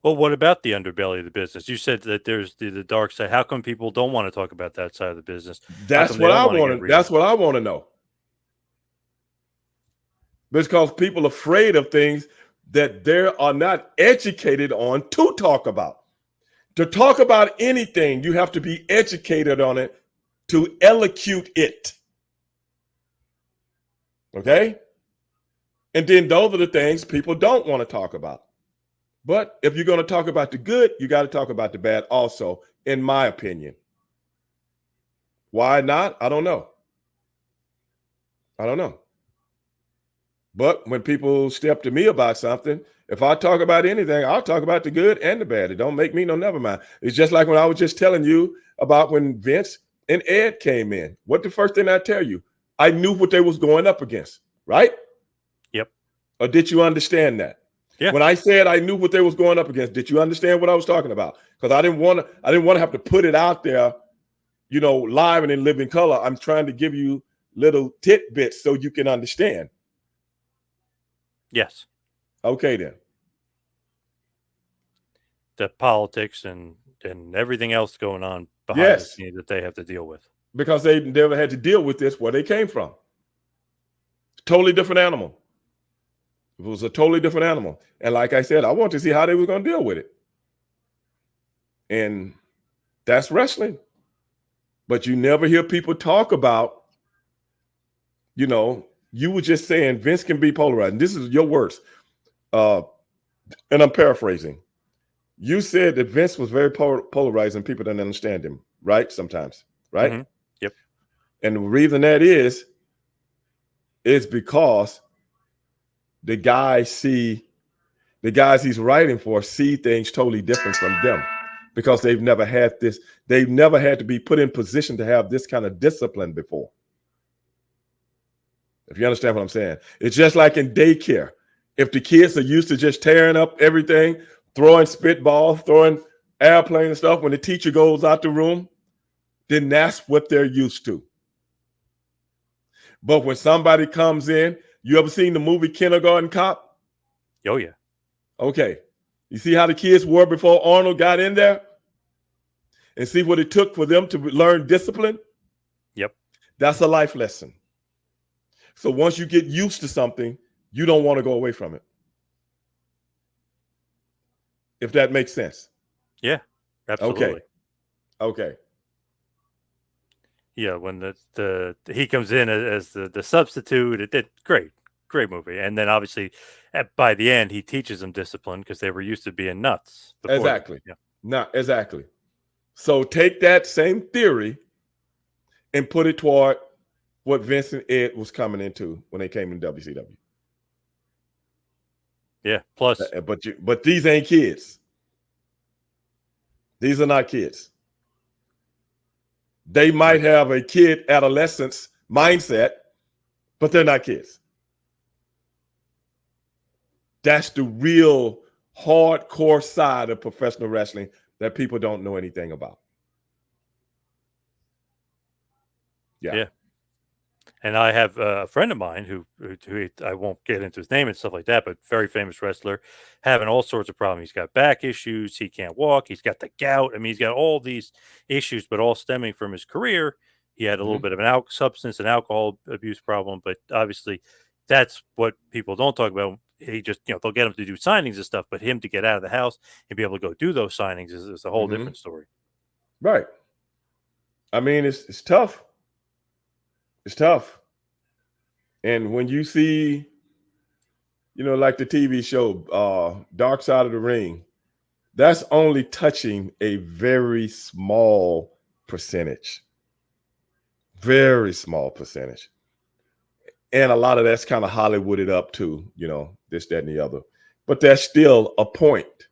Well, what about the underbelly of the business? You said that there's the dark side. How come people don't want to talk about that side of the business? How That's come they what don't I want to get want to. real? That's what I want to know. Because people are afraid of things that they are not educated on to talk about. To talk about anything, you have to be educated on it to elocute it. Okay? And then those are the things people don't want to talk about. But if you're going to talk about the good, you got to talk about the bad also, in my opinion. Why not? I don't know. I don't know. But when people step to me about something, if I talk about anything, I'll talk about the good and the bad. It don't make me no never mind. It's just like when I was just telling you about when Vince and Ed came in. What the first thing I tell you? I knew what they was going up against, right? Yep. Or did you understand that? Yeah. When I said I knew what they was going up against, did you understand what I was talking about? Because I didn't want to have to put it out there, live and in living color. I'm trying to give you little tidbits so you can understand. Yes. Okay, then. The politics and everything else going on behind the Yes, scenes that they have to deal with. because they never had to deal with this where they came from. Totally different animal. It was a totally different animal. And like I said, I want to see how they were going to deal with it. And that's wrestling. But you never hear people talk about, you were just saying Vince can be polarizing. This is your words. And I'm paraphrasing. You said that Vince was very polarizing. People didn't understand him, right? Sometimes, right? Mm-hmm. Yep. And the reason that is because the guys he's writing for see things totally different from them because they've never had this. They've never had to be put in position to have this kind of discipline before. If you understand what I'm saying, it's just like in daycare. If the kids are used to just tearing up everything, throwing spitballs, throwing airplane and stuff, when the teacher goes out the room, then that's what they're used to. But when somebody comes in, you ever seen the movie Kindergarten Cop? Oh yeah. Okay. You see how the kids were before Arnold got in there? And see what it took for them to learn discipline? Yep. That's a life lesson. So once you get used to something, you don't want to go away from it. If that makes sense. Yeah. Okay. Absolutely. Okay. Yeah. When the he comes in as the substitute, it did great movie. And then obviously by the end he teaches them discipline because they were used to being nuts before that. Exactly. Yeah. Not exactly. So take that same theory and put it toward what Vince and Ed was coming into when they came in WCW. Yeah. Plus. But these ain't kids. These are not kids. They might have a kid adolescence mindset, but they're not kids. That's the real hardcore side of professional wrestling that people don't know anything about. Yeah. Yeah. And I have a friend of mine who I won't get into his name and stuff like that, but very famous wrestler, having all sorts of problems. He's got back issues. He can't walk. He's got the gout. I mean, he's got all these issues, but all stemming from his career. He had a little Mm-hmm. bit of an substance and alcohol abuse problem, but obviously, that's what people don't talk about. He just, they'll get him to do signings and stuff, but him to get out of the house and be able to go do those signings is a whole Mm-hmm. different story. Right. I mean, it's tough. It's tough. And when you see, like the TV show, Dark Side of the Ring, that's only touching a very small percentage. Very small percentage. And a lot of that's kind of Hollywooded up too, this, that, and the other. But that's still a point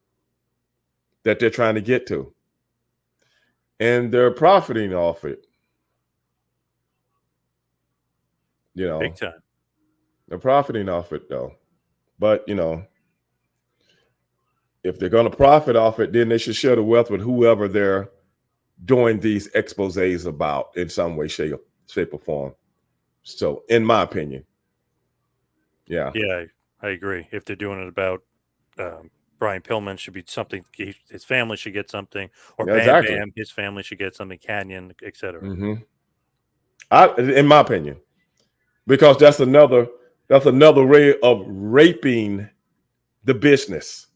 that they're trying to get to. And they're profiting off it. Big time. They're profiting off it though. But, if they're going to profit off it, then they should share the wealth with whoever they're doing these exposés about in some way, shape or form. So, in my opinion, yeah. Yeah, I agree. If they're doing it about Brian Pillman should be something. His family should get something, or Yeah, Bam exactly. Bam, his family should get something. Canyon, etc. In my opinion, because that's another way of raping the business.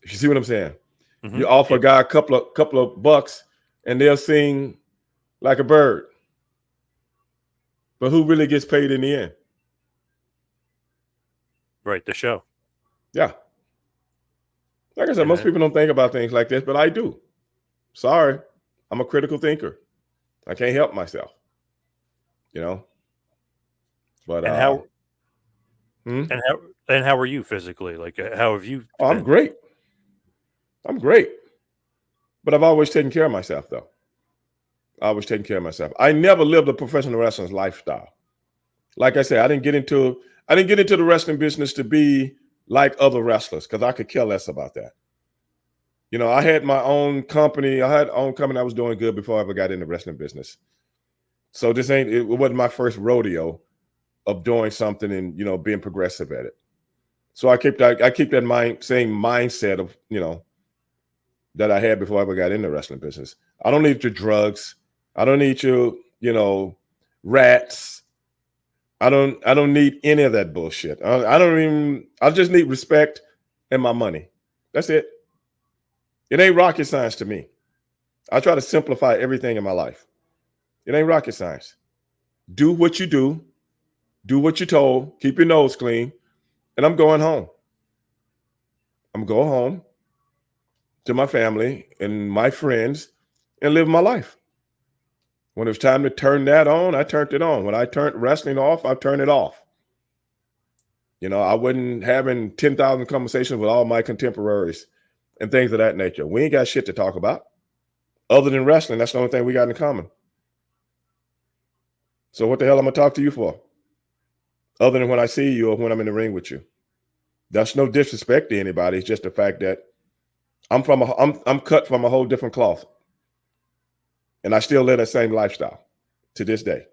You see what I'm saying? You offer a guy a couple of bucks, and they'll sing like a bird. But who really gets paid in the end? Right, the show. Yeah. Like I said, most people don't think about things like this, but I do. Sorry, I'm a critical thinker. I can't help myself. You know. But and how and how are you physically? Like, how have you? Oh, I'm great. I'm great. But I've always taken care of myself, though. I always taken care of myself. I never lived a professional wrestler's lifestyle. Like I said, I didn't get into the wrestling business to be like other wrestlers because I could care less about that. You know, I had my own company. I was doing good before I ever got in the wrestling business. So it wasn't my first rodeo of doing something and, you know, being progressive at it. So I keep that same mindset of, you know, that I had before I ever got in the wrestling business. I don't need your drugs. I don't need your, you know, rats. I don't need any of that bullshit. I just need respect and my money. That's it. It ain't rocket science to me. I try to simplify everything in my life. It ain't rocket science. Do what you do. Do what you're told. Keep your nose clean. And I'm going home. I'm going home to my family and my friends and live my life. When it was time to turn that on, I turned it on. When I turned wrestling off, I turned it off. You know, I wasn't having 10,000 conversations with all my contemporaries and things of that nature. We ain't got shit to talk about other than wrestling. That's the only thing we got in common. So what the hell am I going to talk to you for? Other than when I see you or when I'm in the ring with you. That's no disrespect to anybody. It's just the fact that I'm cut from a whole different cloth. And I still live that same lifestyle to this day.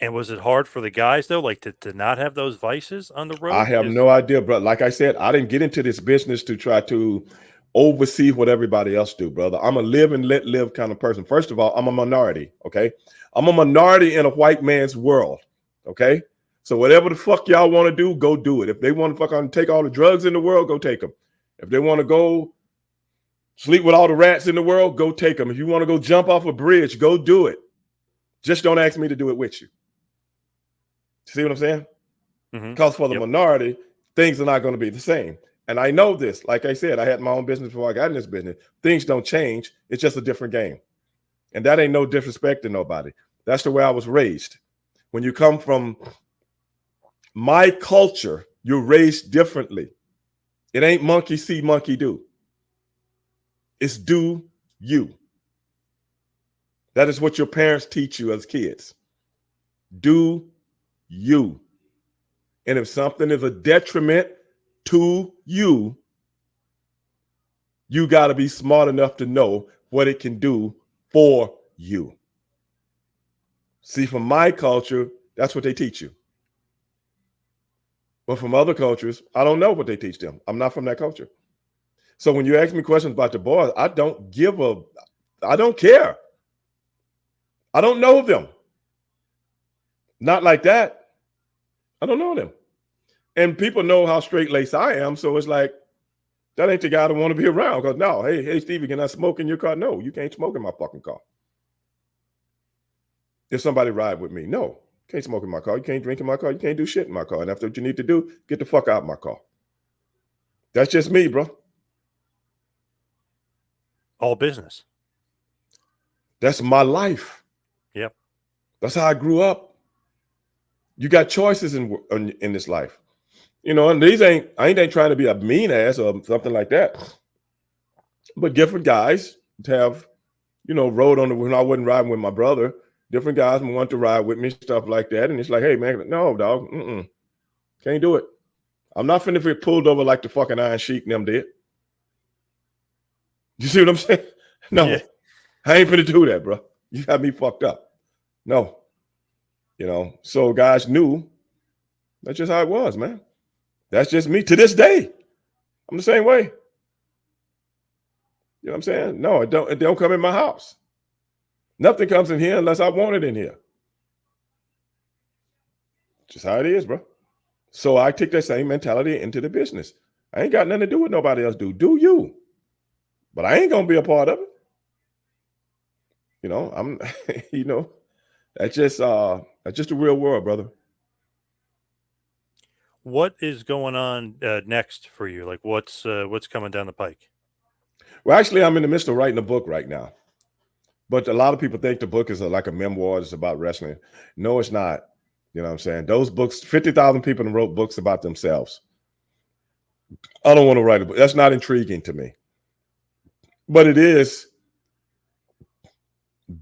And was it hard for the guys though, like to not have those vices on the road? I have no idea, bro. Like I said, I didn't get into this business to try to oversee what everybody else do, brother. I'm a live and let live kind of person. First of all, I'm a minority, okay? I'm a minority in a white man's world, okay? So whatever the fuck y'all want to do, go do it. If they want to fucking take all the drugs in the world, go take them. If they want to go sleep with all the rats in the world, go take them. If you want to go jump off a bridge, go do it. Just don't ask me to do it with you. See what I'm saying? Because for the minority, things are not going to be the same. And I know this. Like I said, I had my own business before I got in this business. Things don't change. It's just a different game. And that ain't no disrespect to nobody. That's the way I was raised. When you come from my culture, you're raised differently. It ain't monkey see, monkey do. It's do you. That is what your parents teach you as kids. Do you. And if something is a detriment to you, you got to be smart enough to know what it can do for you. See, from my culture, that's what they teach you. But from other cultures, I don't know what they teach them. I'm not from that culture. So when you ask me questions about the boys, I don't care. I don't know them. Not like that. I don't know them. And people know how straight-laced I am, so it's like, that ain't the guy that want to be around. Because no, hey, Stevie, can I smoke in your car? No, you can't smoke in my fucking car. If somebody ride with me, no, can't smoke in my car. You can't drink in my car. You can't do shit in my car. And after what you need to do, get the fuck out of my car. That's just me, bro. All business. That's my life. Yep. That's how I grew up. You got choices in this life. You know, and I ain't trying to be a mean ass or something like that. But different guys have, you know, rode on when I wasn't riding with my brother. Different guys want to ride with me, stuff like that. And it's like, hey, man, no, dog, can't do it. I'm not finna get pulled over like the fucking Iron Sheik and them did. You see what I'm saying? No, yeah. I ain't finna do that, bro. You got me fucked up. No. You know, so guys knew That's just how it was, man. That's just me to this day. I'm the same way. You know what I'm saying? No, it don't come in my house. Nothing comes in here unless I want it in here. Just how it is, bro. So I take that same mentality into the business. I ain't got nothing to do with nobody else do you? But I ain't gonna be a part of it. You know, I'm you know, that's just the real world, brother. What is going on next for you? Like what's coming down the pike? Well, actually, I'm in the midst of writing a book right now. But a lot of people think the book is like a memoir. It's about wrestling. No, it's not. You know what I'm saying? Those books, 50,000 people wrote books about themselves. I don't want to write a book. That's not intriguing to me. But it is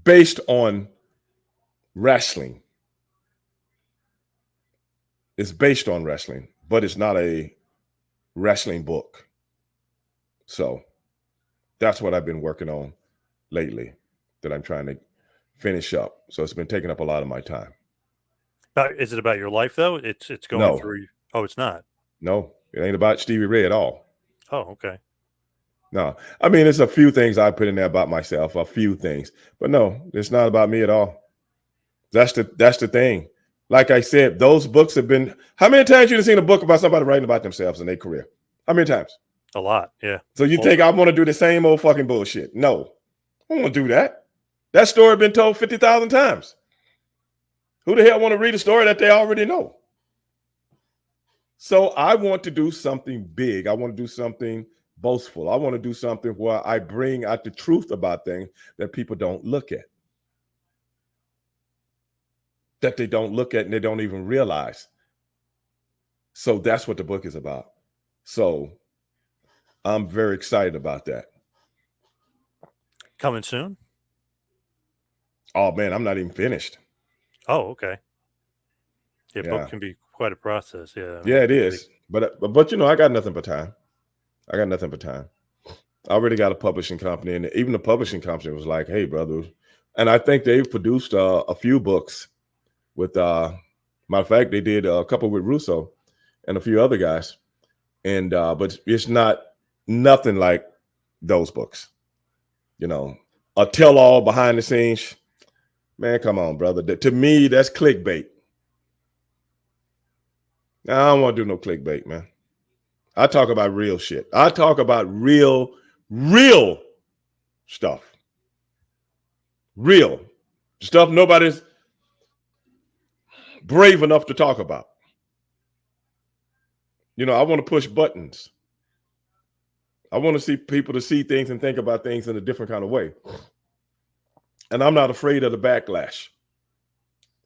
based on wrestling. It's based on wrestling, but it's not a wrestling book. So that's what I've been working on lately that I'm trying to finish up. So it's been taking up a lot of my time. Is it about your life though? It's going No. through. Oh, it's not. No, it ain't about Stevie Ray at all. Oh, okay. No, I mean, it's a few things I put in there about myself, a few things, but no, it's not about me at all. That's the thing. Like I said, those books have been. How many times you have seen a book about somebody writing about themselves in their career? How many times? A lot, yeah. So you think I want to do the same old fucking bullshit? No, I don't want to do that. That story been told 50,000 times. Who the hell want to read a story that they already know? So I want to do something big. I want to do something boastful. I want to do something where I bring out the truth about things that people don't look at. That they don't look at and they don't even realize. So that's what the book is about. So I'm very excited about that. Coming soon? Oh man, I'm not even finished. Oh, okay. Yeah, Yeah. book can be quite a process. Yeah. Yeah, it is. But you know, I got nothing but time. I got nothing but time. I already got a publishing company, and even the publishing company was like, "Hey, brother," and I think they've produced a few books with. Matter of fact, they did a couple with Russo and a few other guys, and but it's not nothing like those books. You know, a tell-all behind the scenes. Man, come on, brother. To me, that's clickbait. I don't want to do no clickbait, man. I talk about real shit. I talk about real stuff. Real stuff nobody's brave enough to talk about. You know, I want to push buttons. I want to see people to see things and think about things in a different kind of way. And I'm not afraid of the backlash.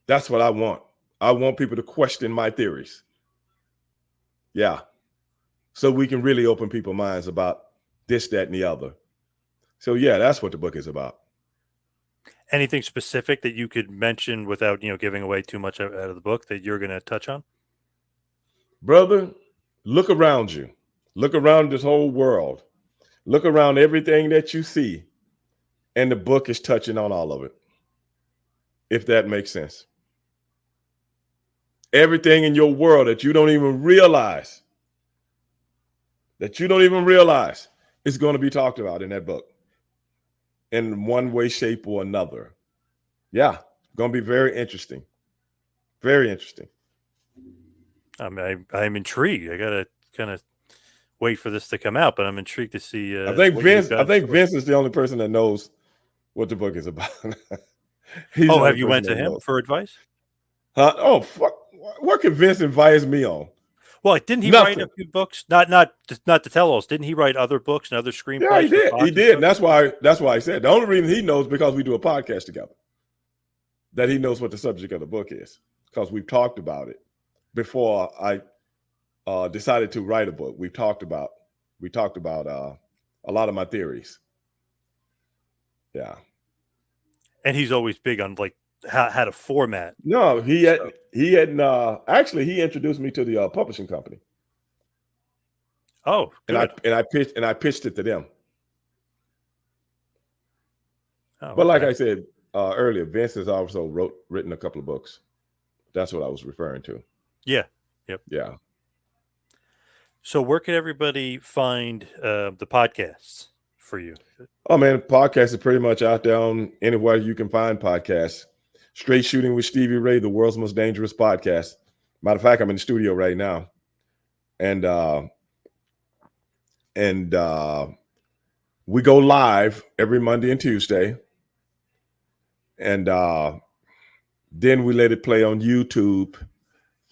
That's what I want. I want people to question my theories. Yeah. So we can really open people's minds about this, that, and the other. So yeah, that's what the book is about. Anything specific that you could mention without, giving away too much out of the book that you're going to touch on? Brother, look around you. Look around this whole world. Look around everything that you see. And the book is touching on all of it. If that makes sense. Everything in your world that you don't even realize is going to be talked about in that book in one way, shape, or another. Yeah, going to be very interesting. Very interesting. I'm intrigued. I got to kind of wait for this to come out, but I'm intrigued to see. I think Vince is the only person that knows what the book is about. Have you went to him for advice? Oh, fuck. What could Vince advise me on? Well, didn't he write a few books? Not to tell us. Didn't he write other books and other screenplays? Yeah, he did. He did. And that's why I said the only reason he knows because we do a podcast together. That he knows what the subject of the book is because we've talked about it before I decided to write a book. We talked about a lot of my theories. Yeah. And he's always big on like how to format. No, he hadn't actually he introduced me to the publishing company. Oh, good. And I pitched it to them. Oh, but like I said earlier, Vince has also written a couple of books. That's what I was referring to. Yeah. Yep. Yeah. So where can everybody find the podcasts for you? Oh man, podcast is pretty much out there on anywhere you can find podcasts. Straight Shooting with Stevie Ray, the world's most dangerous podcast. Matter of fact, I'm in the studio right now, and we go live every Monday and Tuesday, and then we let it play on YouTube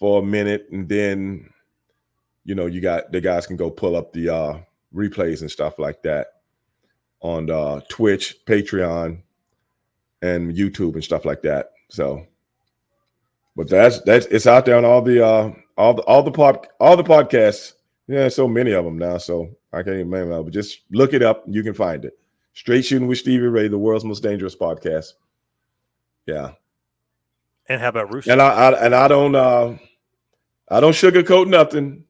for a minute, and then you got the guys can go pull up the replays and stuff like that on Twitch, Patreon, and YouTube and stuff like that. So, but that's it's out there on all the podcasts. Yeah, so many of them now. So I can't even remember. But just look it up. You can find it. Straight Shooting with Stevie Ray, the world's most dangerous podcast. Yeah. And how about Russo? And I don't sugarcoat nothing.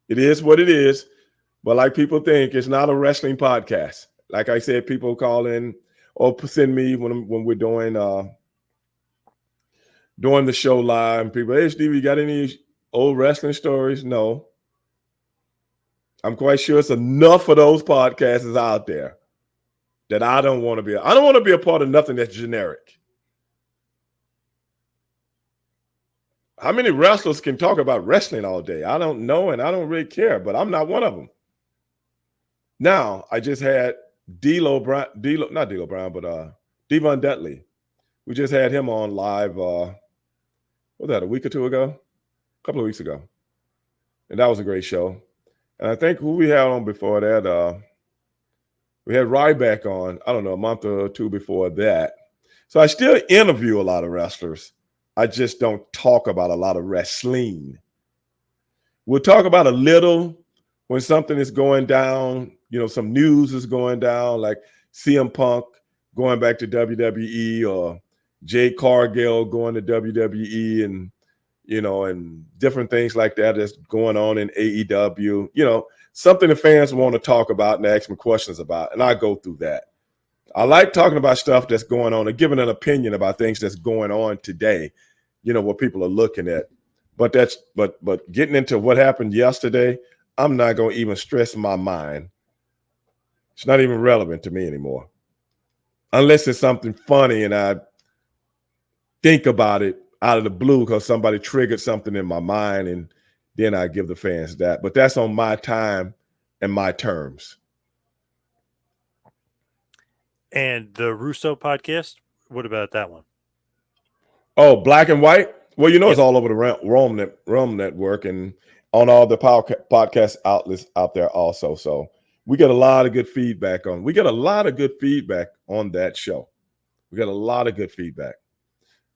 It is what it is. But like people think, it's not a wrestling podcast. Like I said, people call in or send me when we're doing the show live. And people, hey Stevie, you got any old wrestling stories? No. I'm quite sure it's enough of those podcasts out there that I don't want to be. I don't want to be a part of nothing that's generic. How many wrestlers can talk about wrestling all day? I don't know, and I don't really care, but I'm not one of them. Now, I just had not D'Lo Brown, but Devon Dudley. We just had him on live, what was that, a week or two ago? A couple of weeks ago. And that was a great show. And I think who we had on before that, we had Ryback on, I don't know, a month or two before that. So I still interview a lot of wrestlers. I just don't talk about a lot of wrestling. We'll talk about a little when something is going down, some news is going down, like CM Punk going back to WWE or Jade Cargill going to WWE and different things like that that's going on in AEW, something the fans want to talk about and ask me questions about. And I go through that. I like talking about stuff that's going on and giving an opinion about things that's going on today, what people are looking at. But but getting into what happened yesterday, I'm not going to even stress my mind. It's not even relevant to me anymore. Unless it's something funny and I think about it out of the blue because somebody triggered something in my mind, and then I give the fans that. But that's on my time and my terms. And the Russo podcast, what about that one? Oh, Black and White? Well, it's all over the Realm Network and on all the podcast outlets out there also. So we get a lot of good feedback on. We get a lot of good feedback on that show. We get a lot of good feedback.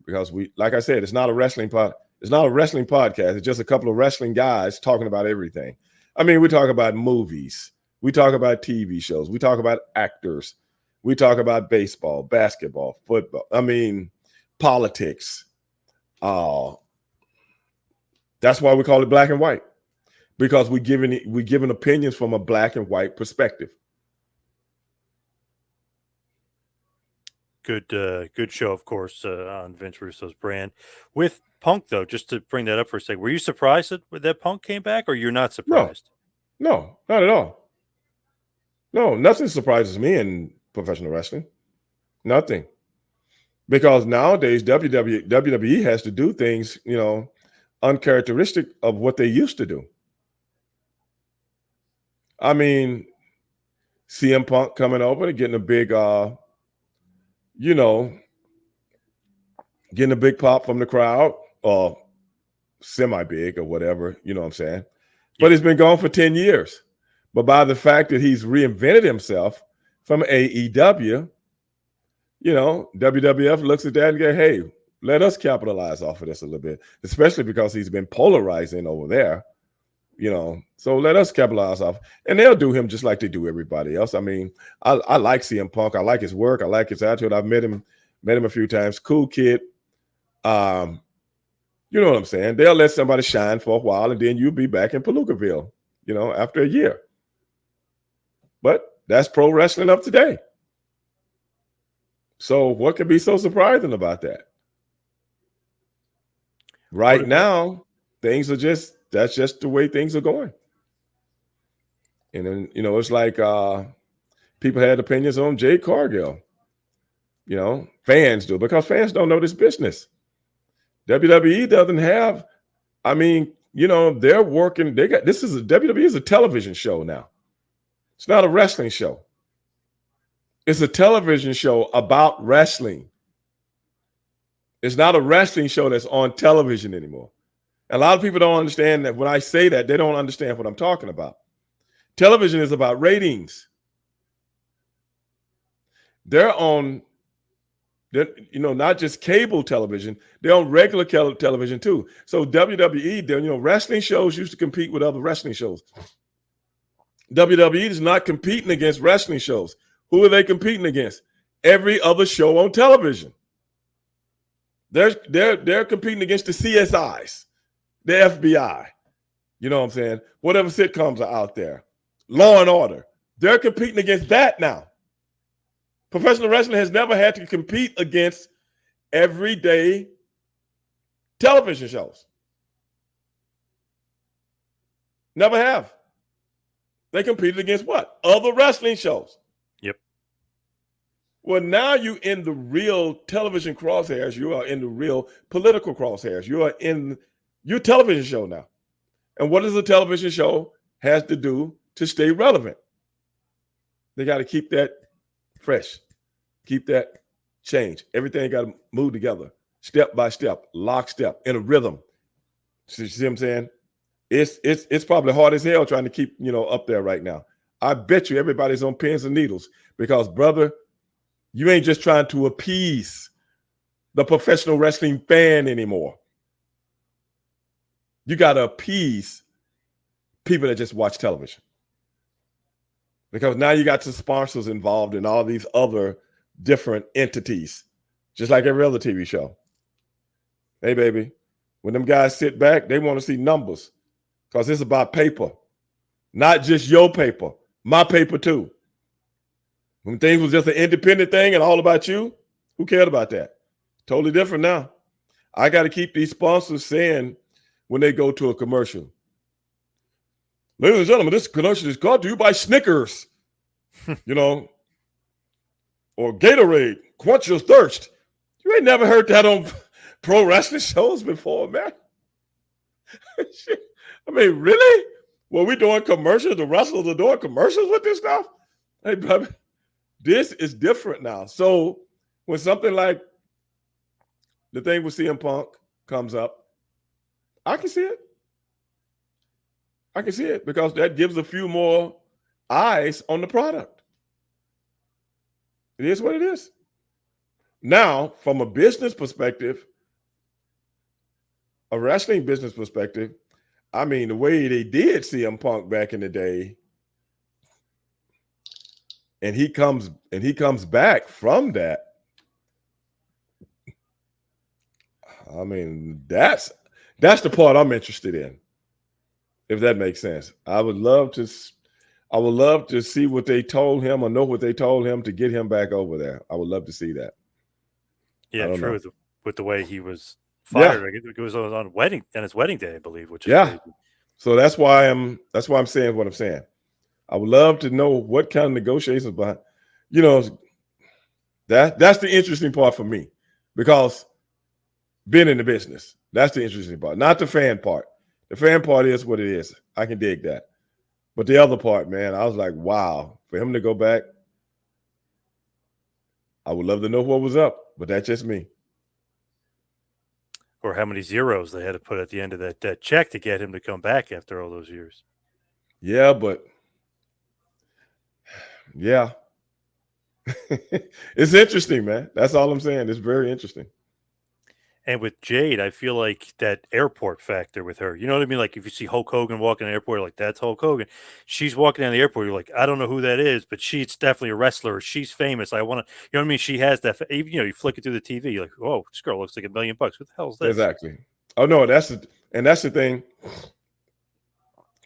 Because like I said, it's not a wrestling It's not a wrestling podcast. It's just a couple of wrestling guys talking about everything. I mean, we talk about movies. We talk about TV shows. We talk about actors. We talk about baseball, basketball, football. I mean, politics. That's why we call it Black and White, because we're giving opinions from a black and white perspective. Good show, of course, on Vince Russo's brand. With Punk, though, just to bring that up for a second, were you surprised that Punk came back, or you're not surprised? No, not at all. No, nothing surprises me in professional wrestling. Nothing. Because nowadays, WWE has to do things, uncharacteristic of what they used to do. I mean, CM Punk coming over and getting a big, getting a big pop from the crowd, or semi-big or whatever, you know what I'm saying? But he's been gone for 10 years. But by the fact that he's reinvented himself from AEW, WWF looks at that and go, hey, let us capitalize off of this a little bit, especially because he's been polarizing over there, so let us capitalize off. And they'll do him just like they do everybody else. I mean, I like CM Punk. I like his work. I like his attitude. I've met him a few times. Cool kid. You know what I'm saying? They'll let somebody shine for a while, and then you'll be back in Palookaville, after a year. But that's pro wrestling of today. So what could be so surprising about that? Right now, things are just that's just the way things are going. And then, you know, it's like people had opinions on Jade Cargill. You know, fans do, because fans don't know this business. WWE doesn't have, I mean, you know, they're working, WWE is a television show now. It's not a wrestling show. It's a television show about wrestling. It's not a wrestling show that's on television anymore. A lot of people don't understand that. When I say that, they don't understand what I'm talking about. Television is about ratings. They're on, you know, not just cable television, they're on regular television too. So WWE, you know, wrestling shows used to compete with other wrestling shows. WWE is not competing against wrestling shows. Who are they competing against? Every other show on television. They're competing against the CSIs, the FBI. You know what I'm saying? Whatever sitcoms are out there. Law and Order. They're competing against that now. Professional wrestling has never had to compete against everyday television shows. Never have. They competed against what? Other wrestling shows. Yep. Well, now you're in the real television crosshairs. You are in the real political crosshairs. You are in your television show now. And what does a television show has to do to stay relevant? They got to keep that fresh, keep that change. Everything got to move together, step by step, lockstep, in a rhythm. See what I'm saying? It's probably hard as hell trying to keep, you know, up there right now. I bet you everybody's on pins and needles because, brother, you ain't just trying to appease the professional wrestling fan anymore. You got to appease people that just watch television. Because now you got the sponsors involved in all these other different entities, just like every other TV show. Hey, baby, when them guys sit back, they want to see numbers because it's about paper, not just your paper, my paper too. When things was just an independent thing and all about you, who cared about that? Totally different now. I got to keep these sponsors saying when they go to a commercial, ladies and gentlemen, this commercial is brought to you by Snickers, you know, or Gatorade, quench your thirst. You ain't never heard that on pro wrestling shows before, man. I mean, really? Well, we doing commercials? The wrestlers are doing commercials with this stuff? Hey, brother, this is different now. So when something like the thing with CM Punk comes up, I can see it. I can see it because that gives a few more eyes on the product. It is what it is. Now, from a business perspective, a wrestling business perspective, I mean, the way they did CM Punk back in the day, and he comes back from that. I mean, that's the part I'm interested in. If that makes sense. I would love to see what they told him or know what they told him to get him back over there. I would love to see that. Yeah, true. With the way he was fired, yeah. It was on his wedding day, I believe, which is crazy. So that's why I'm saying what I'm saying. I would love to know what kind of negotiations, but you know, that's the interesting part for me because being in the business, that's the interesting part, not the fan part. The fan part is what it is. I can dig that. But the other part, man, I was like, wow, for him to go back, I would love to know what was up, but that's just me. Or how many zeros they had to put at the end of that check to get him to come back after all those years. Yeah, but yeah. It's interesting, man. That's all I'm saying. It's very interesting. And with Jade, I feel like that airport factor with her. You know what I mean? Like if you see Hulk Hogan walking in the airport, like that's Hulk Hogan. She's walking down the airport, you're like, I don't know who that is, but she's definitely a wrestler. She's famous. I want to, you know what I mean? She has that. You know, you flick it through the TV, you're like, oh, this girl looks like $1 million. What the hell is this? Exactly. Oh no, that's the thing.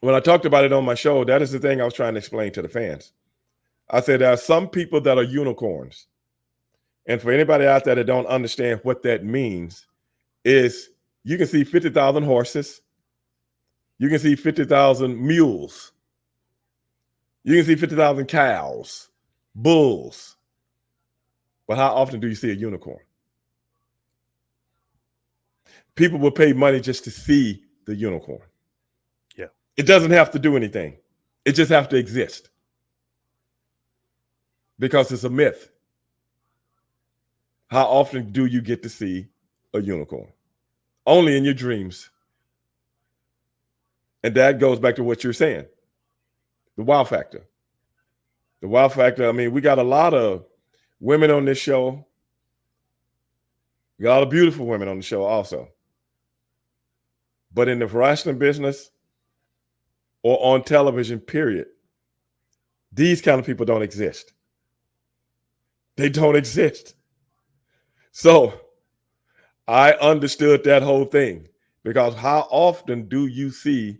When I talked about it on my show, that is the thing I was trying to explain to the fans. I said there are some people that are unicorns. And for anybody out there that don't understand what that means, is you can see 50,000 horses You can see 50,000 mules. You can see 50,000 cows, bulls. But how often do you see a unicorn? People will pay money just to see the unicorn. Yeah. It doesn't have to do anything. It just has to exist. Because it's a myth. How often do you get to see a unicorn? Only in your dreams. And that goes back to what you're saying. The wow factor. The wow factor, I mean, we got a lot of women on this show. We got a lot of beautiful women on the show also. But in the wrestling business or on television, period, these kind of people don't exist. They don't exist. So I understood that whole thing, because how often do you see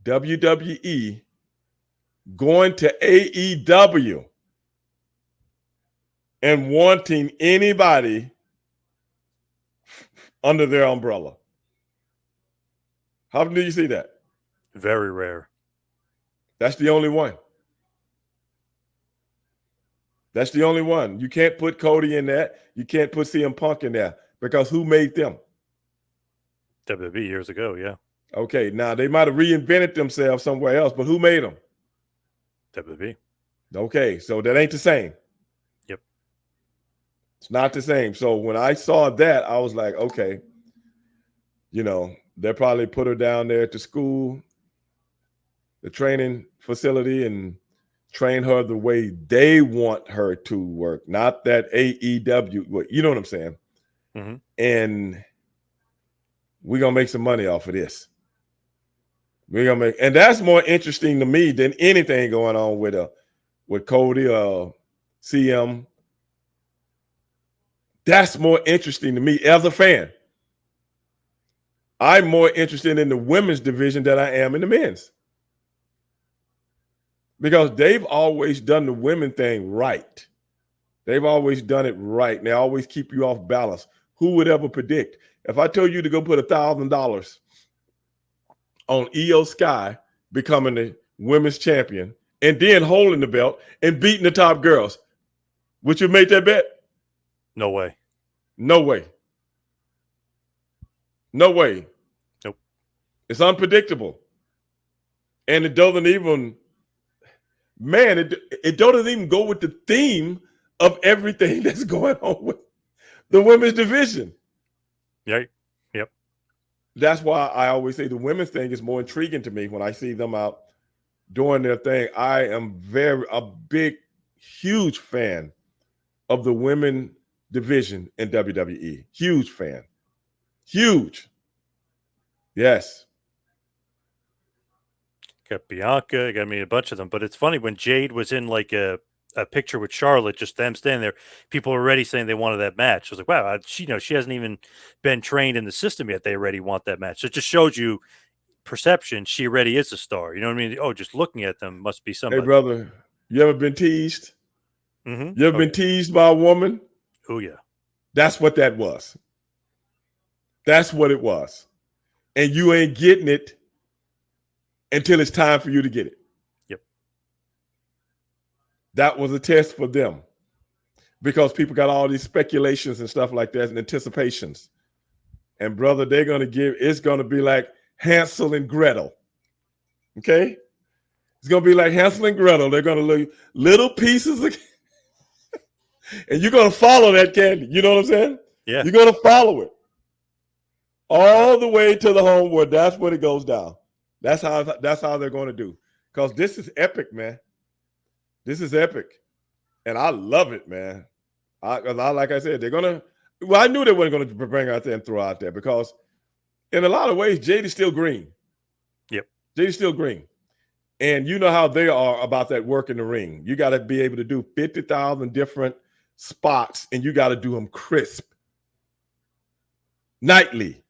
WWE going to AEW and wanting anybody under their umbrella? How often do you see that? Very rare. That's the only one. That's the only one. You can't put Cody in that. You can't put CM Punk in there, because who made them? WWE years ago, yeah. Okay, now they might have reinvented themselves somewhere else, but who made them? WWE. Okay, so that ain't the same. Yep. It's not the same. So when I saw that, I was like, okay, you know, they probably put her down there at the school, the training facility, and train her the way they want her to work, not that AEW. You know what I'm saying? Mm-hmm. And we're gonna make some money off of this. We're gonna make, and that's more interesting to me than anything going on with Cody or CM. That's more interesting to me as a fan. I'm more interested in the women's division than I am in the men's, because they've always done the women thing right. They've always done it right. And they always keep you off balance. Who would ever predict? If I told you to go put $1,000 on Io Sky becoming the women's champion and then holding the belt and beating the top girls, would you make that bet? No way. No way. No way. Nope. It's unpredictable. And it doesn't even, man, it doesn't even go with the theme of everything that's going on with the women's division. Yeah. Yep. That's why I always say the women's thing is more intriguing to me when I see them out doing their thing. I am a big, huge fan of the women division in WWE. Huge fan. Huge. Yes. Got Bianca, got a bunch of them. But it's funny, when Jade was in like a picture with Charlotte, just them standing there, people were already saying they wanted that match. I was like, wow, she hasn't even been trained in the system yet. They already want that match. So it just shows you perception. She already is a star. You know what I mean? Oh, just looking at them must be somebody. Hey, brother, you ever been teased? Mm-hmm. You ever been teased by a woman? Oh, yeah. That's what that was. That's what it was. And you ain't getting it until it's time for you to get it. Yep. That was a test for them, because people got all these speculations and stuff like that and anticipations. And brother, it's going to be like Hansel and Gretel. Okay? It's going to be like Hansel and Gretel. They're going to look little pieces of, and you're going to follow that candy. You know what I'm saying? Yeah. You're going to follow it all the way to the home where that's where it goes down. That's how they're going to do. Because this is epic, man. This is epic. And I love it, man. Like I said, they're going to, well, I knew they weren't going to bring out there and throw out there, because in a lot of ways, Jade is still green. Yep. Jade is still green. And you know how they are about that work in the ring. You got to be able to do 50,000 different spots, and you got to do them crisp nightly,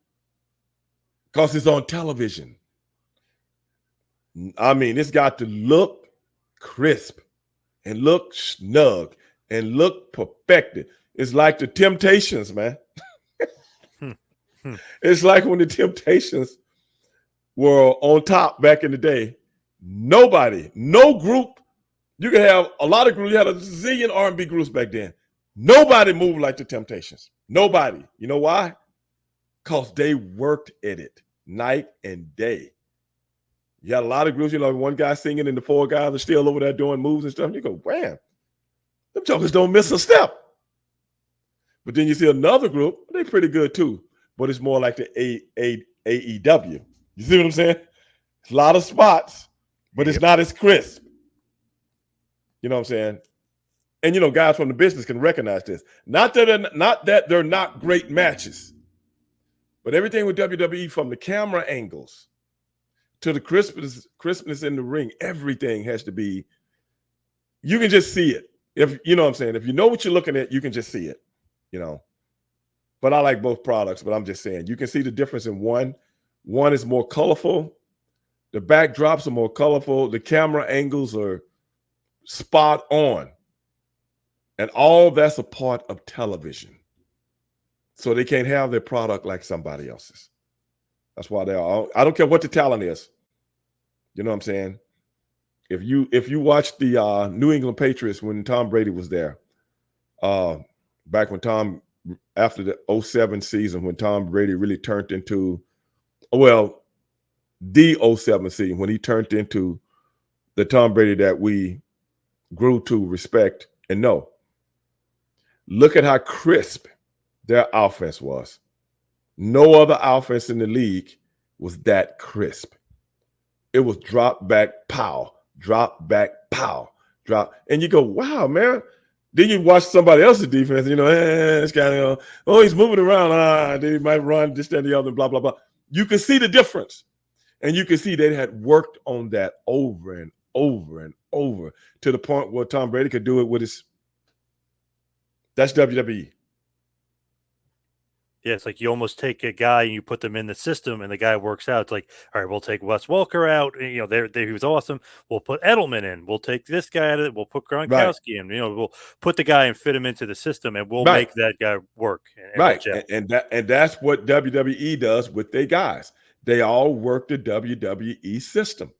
because it's on television. I mean, it's got to look crisp and look snug and look perfected. It's like the Temptations, man. It's like when the Temptations were on top back in the day, nobody, no group, you could have a lot of groups, you had a zillion R&B groups back then. Nobody moved like the Temptations. Nobody. You know why? Because they worked at it night and day. You had a lot of groups, one guy singing and the four guys are still over there doing moves and stuff. And you go, man, them jokers don't miss a step. But then you see another group, they're pretty good too, but it's more like the AEW. You see what I'm saying? It's a lot of spots, but it's not as crisp. You know what I'm saying? And guys from the business can recognize this. Not that they're not great matches, but everything with WWE, from the camera angles to the crispness in the ring, everything has to be. You can just see it. If you know what I'm saying. If you know what you're looking at, you can just see it. But I like both products. But I'm just saying, you can see the difference in one. One is more colorful. The backdrops are more colorful. The camera angles are spot on. And all that's a part of television. So they can't have their product like somebody else's. That's why they are. I don't care what the talent is. You know what I'm saying? If you watch the New England Patriots when Tom Brady was there, back when after the 2007 season, when Tom Brady really turned into, the 2007 season, when he turned into the Tom Brady that we grew to respect and know. Look at how crisp their offense was. No other offense in the league was that crisp. It was drop back, pow, drop back, pow, drop. And you go, wow, man. Then you watch somebody else's defense, this guy, he's moving around. They might run this, that, and the other, blah, blah, blah. You can see the difference. And you can see they had worked on that over and over and over to the point where Tom Brady could do it with his. That's WWE. Yeah, it's like you almost take a guy and you put them in the system, and the guy works out. It's like, all right, we'll take Wes Welker out. He was awesome. We'll put Edelman in. We'll take this guy out of it. We'll put Gronkowski in. We'll put the guy and fit him into the system, and we'll make that guy work. And that's what WWE does with their guys. They all work the WWE system.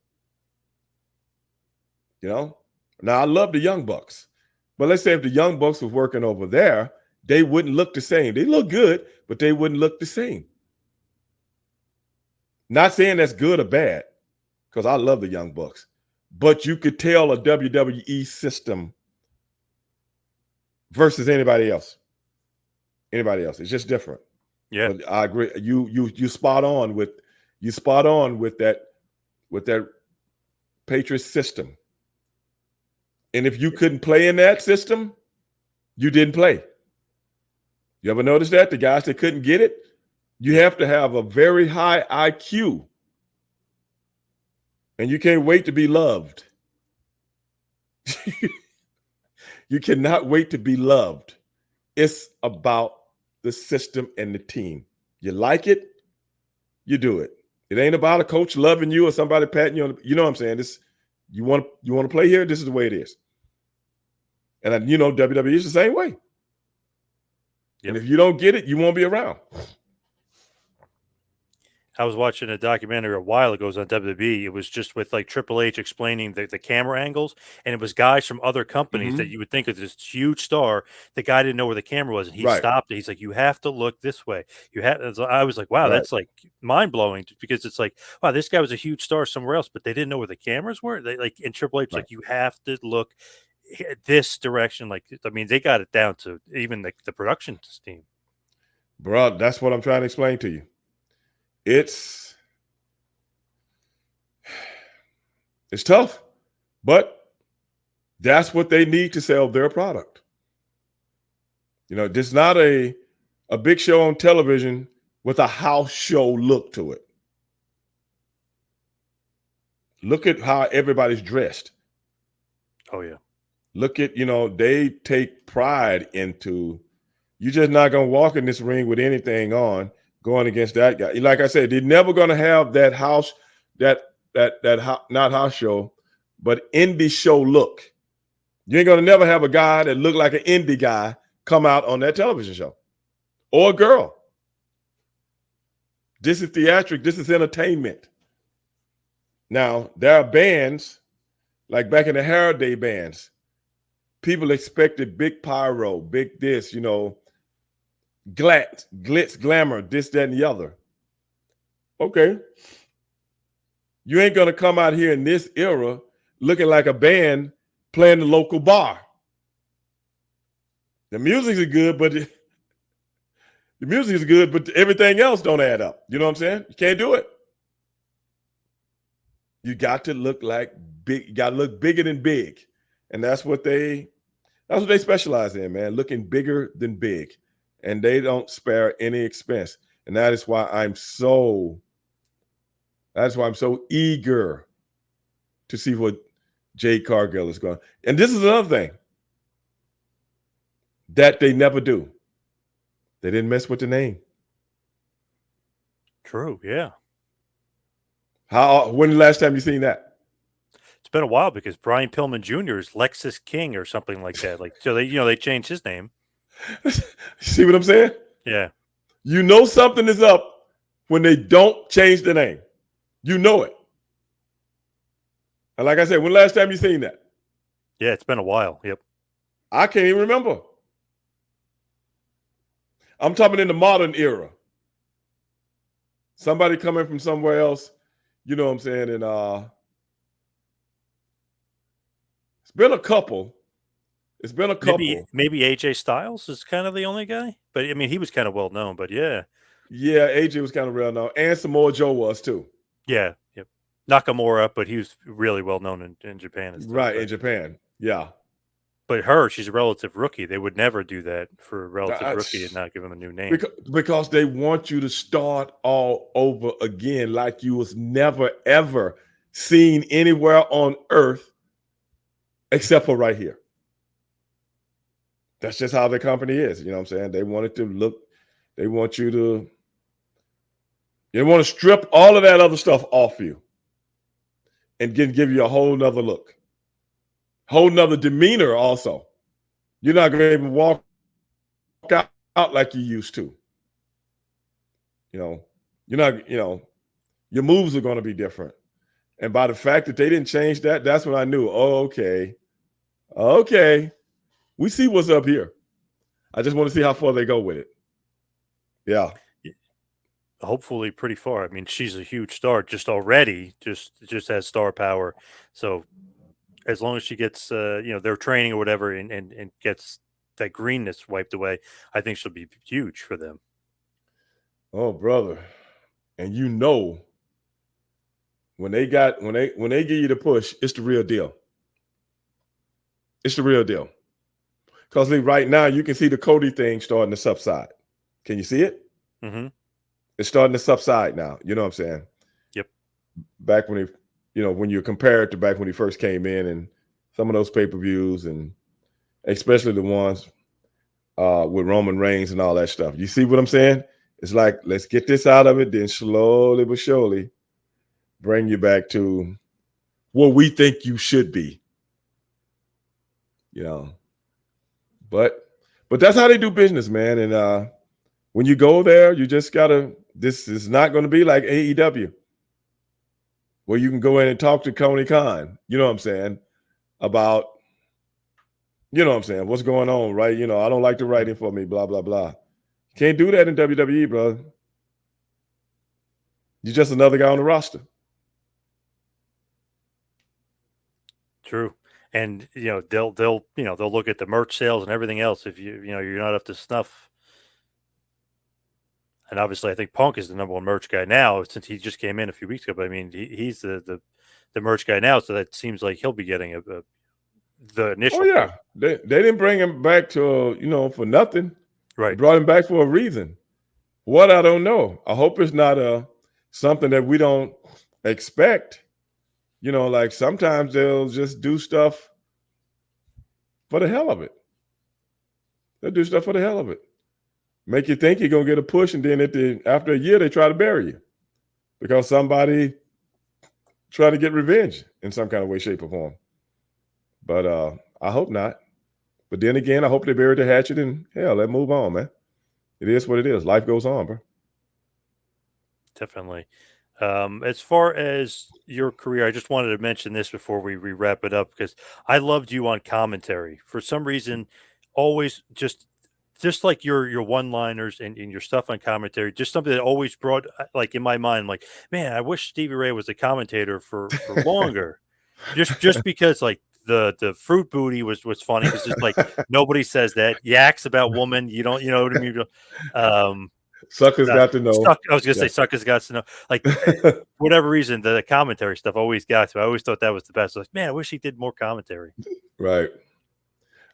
Now I love the Young Bucks, but let's say if the Young Bucks was working over there, they wouldn't look the same. They look good, but they wouldn't look the same. Not saying that's good or bad, because I love the Young Bucks, but you could tell a WWE system versus anybody else. It's just different. Yeah, but I agree. You spot on with that Patriots system. And if you couldn't play in that system, you didn't play. You ever notice that? The guys that couldn't get it, you have to have a very high IQ. And you can't wait to be loved. You cannot wait to be loved. It's about the system and the team. You like it, you do it. It ain't about a coach loving you or somebody patting you on the, you know what I'm saying? You want to play here? This is the way it is. And WWE is the same way. Yep. And if you don't get it, you won't be around. I was watching a documentary a while ago. It was on WWE. It was just with like Triple H explaining the camera angles, and it was guys from other companies that you would think of this huge star. The guy didn't know where the camera was, and he stopped it. He's like, "You have to look this way. You have." I was like, "Wow, that's like mind blowing," because it's like, "Wow, this guy was a huge star somewhere else, but they didn't know where the cameras were." They like in Triple H, like you have to look this direction. Like, I mean, they got it down to even the production team. Bro, that's what I'm trying to explain to you. It's tough, but that's what they need to sell their product. This is not a big show on television with a house show look to it. Look at how everybody's dressed. Oh, yeah. Look at, they take pride into, you're just not going to walk in this ring with anything on going against that guy. Like I said, they're never going to have that house, not house show, but indie show look. You ain't going to never have a guy that look like an indie guy come out on that television show, or a girl. This is theatric. This is entertainment. Now, there are bands, like back in the Hair Day bands, people expected big pyro, big this, glitz, glamour, this, that, and the other. Okay. You ain't going to come out here in this era looking like a band playing the local bar. The music is good, but everything else don't add up. You know what I'm saying? You can't do it. You got to look like big. You got to look bigger than big, and that's what they specialize in, man. Looking bigger than big, and they don't spare any expense. And that is why I'm so eager to see what Jade Cargill is going. And this is another thing that they never do. They didn't mess with the name. True. Yeah. When the last time you seen that? It's been a while because Brian Pillman Jr. is Lexus King or something like that. Like, so they changed his name. See what I'm saying? Yeah. You know something is up when they don't change the name. You know it. And like I said, when the last time you seen that? Yeah, it's been a while. Yep. I can't even remember. I'm talking in the modern era. Somebody coming from somewhere else, you know what I'm saying? And it's been a couple. Maybe AJ Styles is kind of the only guy. But I mean, he was kind of well known, but yeah. Yeah, AJ was kind of well known. And Samoa Joe was too. Yeah. Yep. Nakamura, but he was really well known in Japan. And stuff, right, in Japan. Yeah. But she's a relative rookie. They would never do that for a relative rookie and not give him a new name. Because they want you to start all over again like you was never, ever seen anywhere on earth except for right here. That's just how the company is. You know what I'm saying? They want it to look, they want to strip all of that other stuff off you and give you a whole nother look. Whole nother demeanor also. You're not going to even walk out like you used to. You're not, your moves are going to be different. And by the fact that they didn't change that, that's when I knew, okay, we see what's up here. I just want to see how far they go with it. Yeah. Hopefully pretty far. I mean, she's a huge star just already, just has star power. So as long as she gets, their training or whatever and gets that greenness wiped away, I think she'll be huge for them. Oh, brother. And when they give you the push, it's the real deal. It's the real deal. Because right now you can see the Cody thing starting to subside. Can you see it? Mm-hmm. It's starting to subside now. You know what I'm saying? Yep. Back when when you compare it to back when he first came in and some of those pay-per-views and especially the ones with Roman Reigns and all that stuff. You see what I'm saying? It's like, let's get this out of it, then slowly but surely bring you back to what we think you should be. But that's how they do business, man. And when you go there, you just gotta. This is not going to be like AEW, where you can go in and talk to Tony Khan. You know what I'm saying? About, what's going on, right? I don't like the writing for me, blah blah blah. Can't do that in WWE, bro. You're just another guy on the roster. True. And they'll look at the merch sales and everything else if you're not up to snuff. And obviously, I think Punk is the number one merch guy now since he just came in a few weeks ago. But I mean, he's the merch guy now, so that seems like he'll be getting the initial. Oh yeah, they didn't bring him back to for nothing. Right, they brought him back for a reason. What, I don't know. I hope it's not something that we don't expect. Like sometimes they'll just do stuff for the hell of it. They'll do stuff for the hell of it. Make you think you're going to get a push, and then after a year, they try to bury you because somebody tried to get revenge in some kind of way, shape, or form. But I hope not. But then again, I hope they bury the hatchet and hell, let's move on, man. It is what it is. Life goes on, bro. Definitely. As far as your career, I just wanted to mention this before we wrap it up because I loved you on commentary. For some reason, always just like your one-liners and your stuff on commentary, just something that always brought like in my mind, like, man, I wish Stevie Ray was a commentator for longer. Just because like the fruit booty was funny because it's like nobody says that. Yaks about woman, you know what I mean? Um Suckers got to know. I was gonna Yeah. say suckers got to know. Like for whatever reason, the commentary stuff always got to. I always thought that was the best. Like, man, I wish he did more commentary. Right.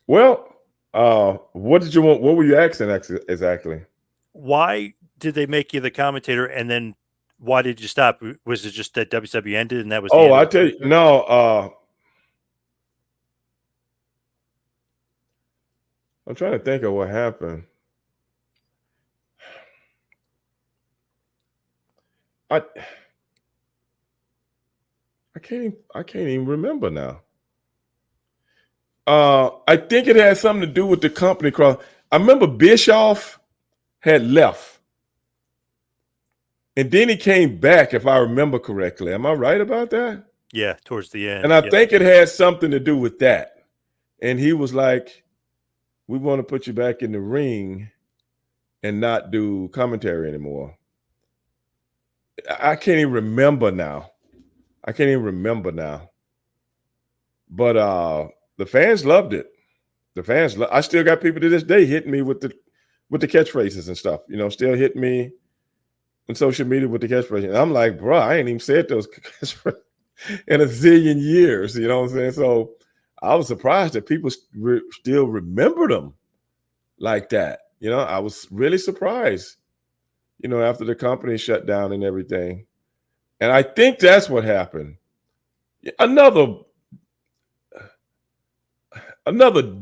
Well, what did you want? What were you asking exactly? Why did they make you the commentator, and then why did you stop? Was it just that WWE ended and that was the Oh, end of I the tell you, commentary? no. I'm trying to think of what happened. I I can't even remember now. I think it had something to do with the company cross. I remember Bischoff had left, and then he came back, if I remember correctly. Am I right about that? Yeah, towards the And end. I Yeah, think it had something to do with that. And he was like, "We want to put you back in the ring and not do commentary anymore." I can't even remember now. I can't even remember now. But the fans loved it. The fans, I still got people to this day hitting me with the catchphrases and stuff. You know, still hitting me on social media with the catchphrases. And I'm like, bro, I ain't even said those catchphrases in a zillion years. You know what I'm saying? So I was surprised that people still remember them like that. You know, I was really surprised. You know, after the company shut down and everything, and I think that's what happened. Another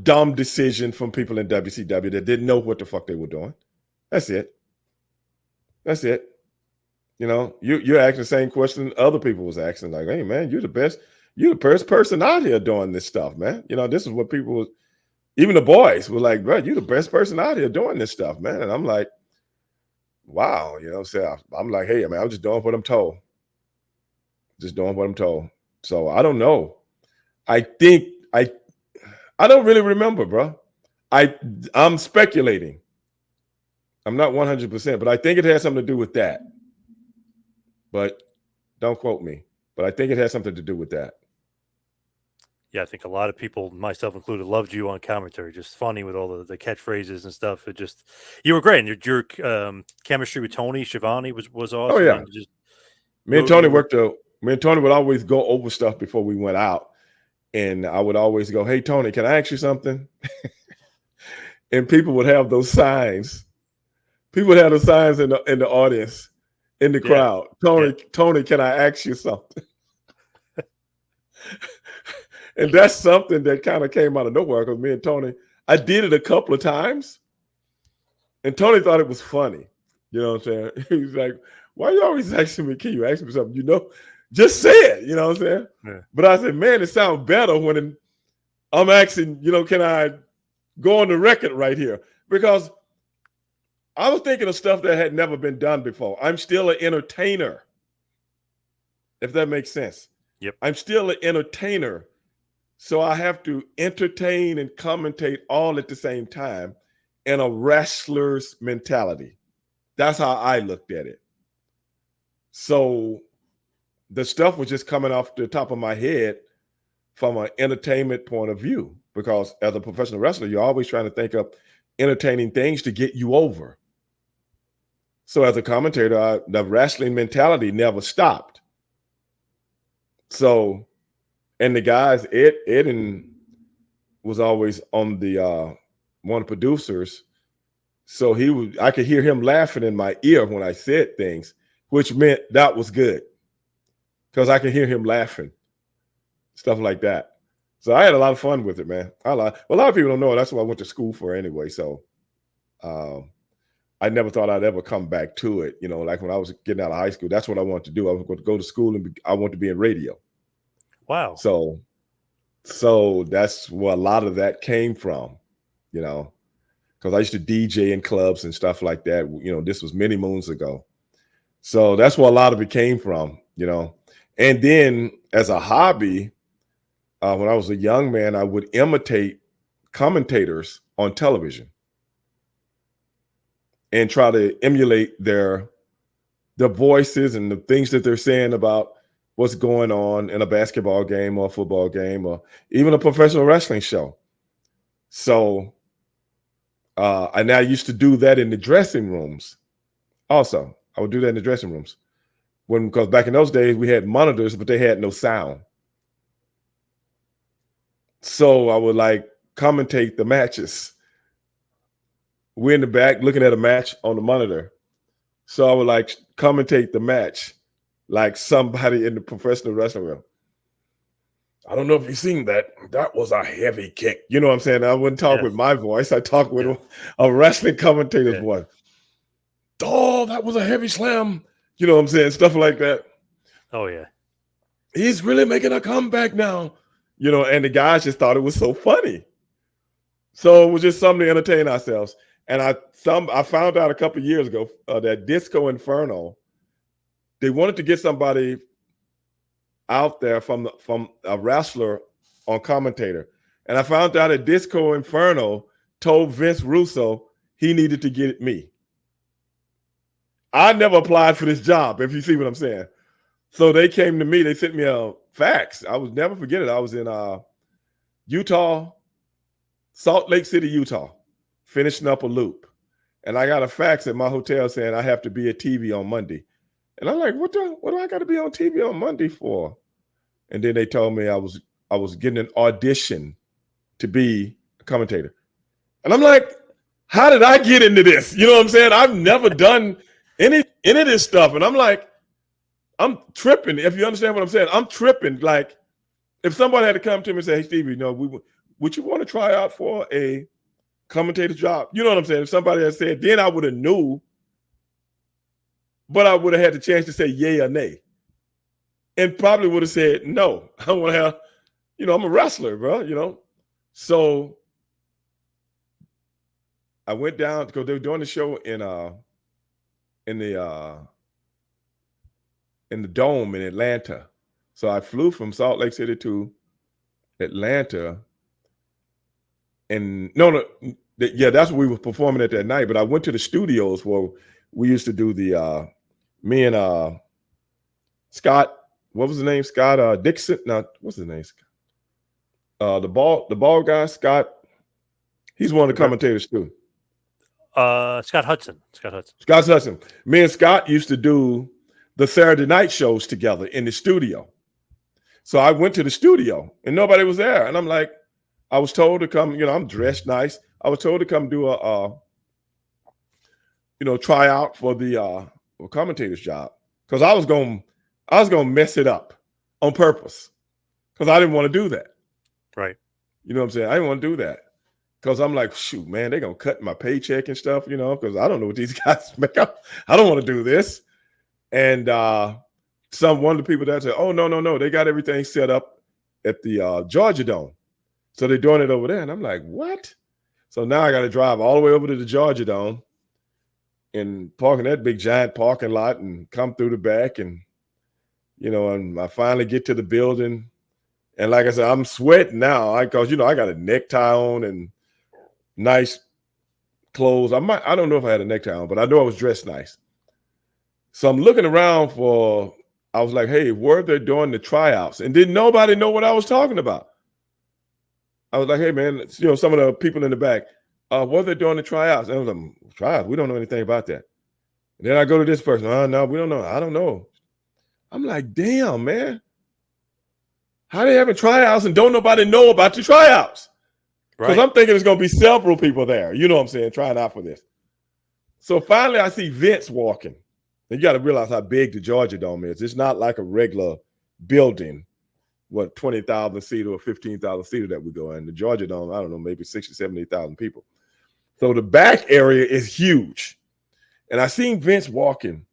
dumb decision from people in WCW that didn't know what the fuck they were doing. That's it. That's it. You know, you're asking the same question other people was asking, like, hey man, you're the best, you're the best person out here doing this stuff, man. You know, this is what people, even the boys were like, bro, you're the best person out here doing this stuff, man. And I'm like, wow, you know, so I'm like, hey man, I'm just doing what I'm told. Just doing what I'm told. So I don't know. I think I don't really remember, bro. I'm speculating. I'm not 100%, but I think it has something to do with that. But don't quote me. But I think it has something to do with that. yeah. I think a lot of people, myself included, loved you on commentary. Just funny with all the catchphrases and stuff. It just you were great. And your chemistry with Tony Schiavone was Oh awesome. yeah. And just Me and Tony you were worked. Me and Tony would always go over stuff before we went out, and I would always go, "Hey Tony, can I ask you something?" And people would have those signs. People would have those signs in the audience, in the yeah crowd. yeah. Tony, can I ask you something? And that's something that kind of came out of nowhere because me and Tony, I did it a couple of times, and Tony thought it was funny. You know what I'm saying? He was like, "Why you always asking me? Can you ask me something? You know, just say it." You know what I'm saying? Yeah. But I said, "Man, it sounds better when I'm asking. You know, can I go on the record right here?" Because I was thinking of stuff that had never been done before. I'm still an entertainer, if that makes sense. Yep. I'm still an entertainer. So I have to entertain and commentate all at the same time in a wrestler's mentality. That's how I looked at it. So the stuff was just coming off the top of my head from an entertainment point of view, because as a professional wrestler, you're always trying to think of entertaining things to get you over. So as a commentator, the wrestling mentality never stopped. So, and the guys, Ed was always on the one of the producers. So I could hear him laughing in my ear when I said things, which meant that was good because I could hear him laughing, stuff like that. So I had a lot of fun with it, man. A lot of people don't know. That's what I went to school for anyway. So I never thought I'd ever come back to it. You know, like when I was getting out of high school, that's what I wanted to do. I was going to go to school and I wanted to be in radio. Wow. So that's where a lot of that came from, you know, because I used to DJ in clubs and stuff like that. You know, this was many moons ago. So that's where a lot of it came from, you know. And then as a hobby, when I was a young man, I would imitate commentators on television and try to emulate their voices and the things that they're saying about what's going on in a basketball game or a football game or even a professional wrestling show. So and I used to do that in the dressing rooms. Also, I would do that in the dressing rooms because back in those days we had monitors, but they had no sound. So I would like commentate the matches. We're in the back looking at a match on the monitor. So I would like commentate the match like somebody in the professional wrestling room. I don't know if you've seen that. That was a heavy kick. You know what I'm saying? I wouldn't talk with my voice. I talk with a wrestling commentator's voice. Oh, that was a heavy slam. You know what I'm saying? Stuff like that. Oh, yeah. He's really making a comeback now. You know, and the guys just thought it was so funny. So it was just something to entertain ourselves. And I found out a couple of years ago that Disco Inferno, they wanted to get somebody out there from a wrestler on commentator. And I found out that Disco Inferno told Vince Russo he needed to get me. I never applied for this job, if you see what I'm saying. So they came to me. They sent me a fax. I would never forget it. I was in Utah, Salt Lake City, Utah, finishing up a loop. And I got a fax at my hotel saying I have to be at TV on Monday. And I'm like, what do I got to be on TV on Monday for? And then they told me I was getting an audition to be a commentator. And I'm like, how did I get into this? You know what I'm saying? I've never done any of this stuff. And I'm like, I'm tripping. If you understand what I'm saying, I'm tripping. Like, if somebody had to come to me and say, hey, Stevie, you know, would you want to try out for a commentator job? You know what I'm saying? If somebody had said, then I would have knew, but I would have had the chance to say yay or nay. And probably would have said, no, I want to have, you know, I'm a wrestler, bro, you know. So I went down because they were doing the show in the Dome in Atlanta. So I flew from Salt Lake City to Atlanta. And that's what we were performing at that night. But I went to the studios where we used to do the me and Scott, what was his name? Scott Dixon. No, what's his name? The ball guy, Scott. He's one of the commentators too. Scott Hudson. Scott Hudson. Me and Scott used to do the Saturday night shows together in the studio. So I went to the studio and nobody was there. And I'm like, I was told to come, you know, I'm dressed nice. I was told to come do a try out for the commentator's job. Because I was gonna mess it up on purpose. Because I didn't want to do that. Right. You know what I'm saying? I didn't want to do that. Because I'm like, shoot, man, they're going to cut my paycheck and stuff, you know, because I don't know what these guys make up. I don't want to do this. And one of the people that said, oh, no, they got everything set up at the Georgia Dome. So they're doing it over there. And I'm like, what? So now I got to drive all the way over to the Georgia Dome and park in that big giant parking lot and come through the back. And, you know, and I finally get to the building. And like I said, I'm sweating now because, you know, I got a necktie on and nice clothes. I don't know if I had a necktie on, but I know I was dressed nice. So I'm looking around I was like, hey, where they're doing the tryouts? And didn't nobody know what I was talking about. I was like, hey, man, you know, some of the people in the back, where they're doing the tryouts? And I was like, tryouts? We don't know anything about that. And then I go to this person. No, we don't know. I don't know. I'm like, damn, man. How they having tryouts and don't nobody know about the tryouts? Because I'm thinking there's going to be several people there, you know what I'm saying, trying out for this. So finally I see Vince walking. And you got to realize how big the Georgia Dome is. It's not like a regular building, 20,000 seater or 15,000 seater that we go in. The Georgia Dome, I don't know, maybe 60, 70,000 people. So the back area is huge. And I seen Vince walking